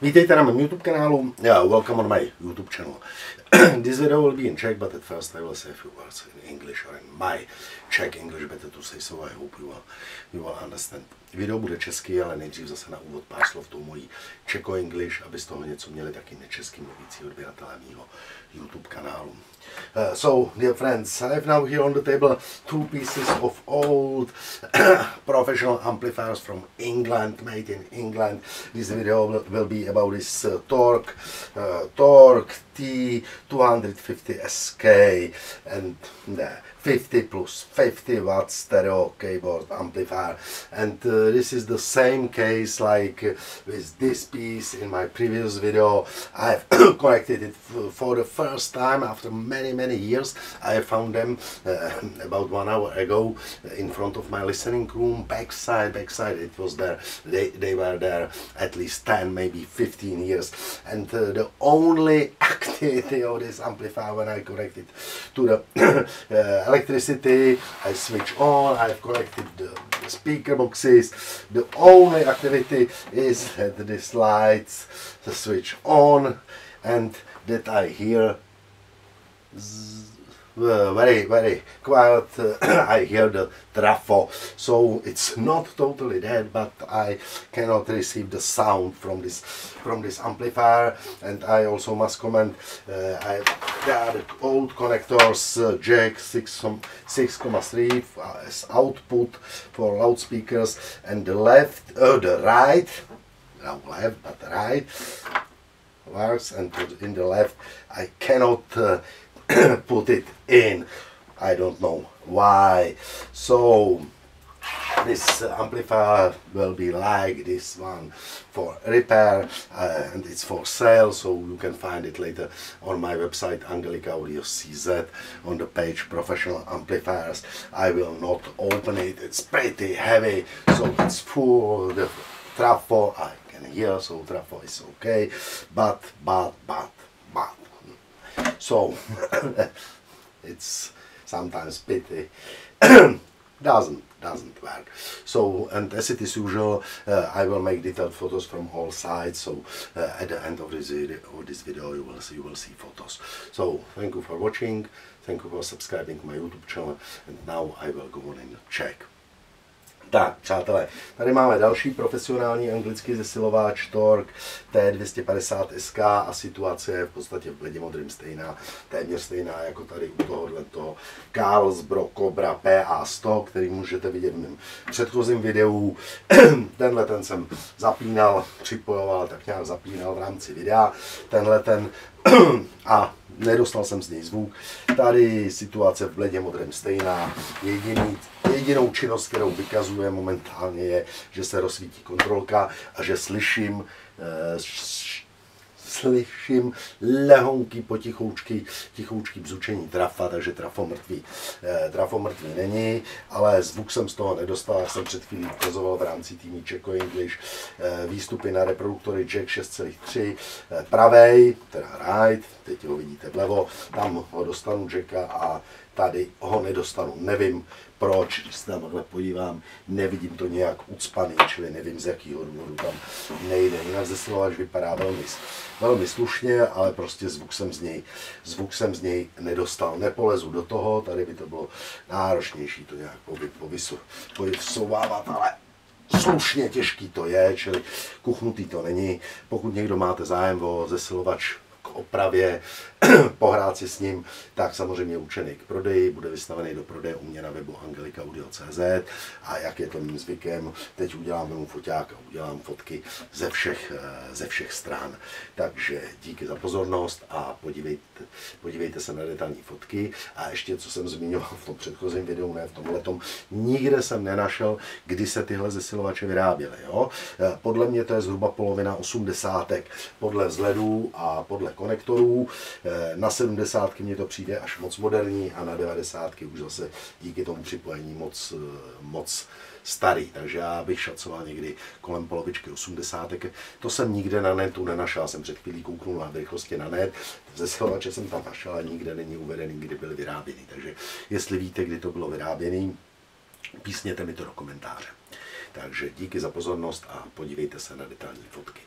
Vítejte na mém YouTube kanálu. Welcome on my YouTube channel. This video will be in Czech, but at first I will say a few words in English or in my Czech English, better to say, so I hope you will understand. Video bude česky, ale nejdřív zase na úvod pár slov tou mojí Czech-English, aby z toho něco měli taky nečeský mluvící odběratelé mýho YouTube kanálu. So, dear friends, I have now here on the table two pieces of old professional amplifiers from England, made in England. This video will be about this Torque T250SK and the 50 plus 50 watt stereo keyboard amplifier, and this is the same case like with this piece in my previous video. I've connected it for the first time after many years. I found them about 1 hour ago in front of my listening room, backside it was there. They were there at least 10 maybe 15 years, and the only activity of this amplifier when I connect it to the electricity, I switch on, I've connected the speaker boxes. The only activity is that this lights the switch on and that I hear very quiet. I hear the trafo, so it's not totally dead, but I cannot receive the sound from this amplifier. And I also must comment, there are the old connectors, jack 6,3 as output for loudspeakers, and the right works, and in the left I cannot put it in. I don't know why. So this amplifier will be like this one for repair, and it's for sale, so you can find it later on my website Angelicaaudio CZ on the page professional amplifiers. I will not open it, it's pretty heavy, so it's full. The trafo I can hear, so trafo is okay, but so it's sometimes pity doesn't work. So, and as it is usual, I will make detailed photos from all sides, so at the end of this video you will see photos. So thank you for watching, thank you for subscribing to my YouTube channel, and now I will go on in Czech. Tak, přátelé, tady máme další profesionální anglický zesilováč Torque T250SK a situace je v podstatě v bledě modrým stejná, téměř stejná jako tady u tohoto Carlsbro Cobra PA100, který můžete vidět v mém předchozím videu. Tenhle ten jsem zapínal, připojoval, tak nějak zapínal v rámci videa. Tenhle ten a nedostal jsem z něj zvuk. Tady situace v bledě modrém stejná. Jedinou činnost, kterou vykazuje momentálně, je, že se rozsvítí kontrolka a že slyším lehonký tichoučký bzučení trafa, takže trafo mrtvý není, ale zvuk jsem z toho nedostal, jak jsem před chvílí ukazoval v rámci týmu Czech-English, výstupy na reproduktory jack 6,3, pravej, teda right, teď ho vidíte vlevo, tam ho dostanu jacka a tady ho nedostanu, nevím proč, když se tam takhle podívám, nevidím to nějak ucpaný, čili nevím z jakého důvodu tam nejde. Jinak zesilovač vypadá velmi slušně, ale prostě zvuk jsem z něj nedostal. Nepolezu do toho, tady by to bylo náročnější to nějak povysouvávat, ale slušně těžký to je, čili kuchnutý to není. Pokud někdo máte zájem o zesilovač k opravě, pohrát si s ním, tak samozřejmě určený k prodeji, bude vystavený do prodeje u mě na webu Angelicaaudio.cz, a jak je to mým zvykem, teď udělám mému foťák a udělám fotky ze všech stran. Takže díky za pozornost a podívejte se na detailní fotky. A ještě, co jsem zmiňoval v tom předchozím videu, ne v tomhletom, nikde jsem nenašel, kdy se tyhle zesilovače vyráběly. Jo? Podle mě to je zhruba polovina 80, podle vzhledů a podle konektorů. Na 70 mně to přijde až moc moderní a na 90 už zase díky tomu připojení moc starý, takže já bych šacoval někdy kolem polovičky 80. To jsem nikde na netu nenašel, jsem před chvílí kouknul na rychlosti na net, zesilovače jsem tam našel a nikde není uvedený, kdy byly vyráběny, takže jestli víte, kdy to bylo vyráběné, písněte mi to do komentáře. Takže díky za pozornost a podívejte se na detailní fotky.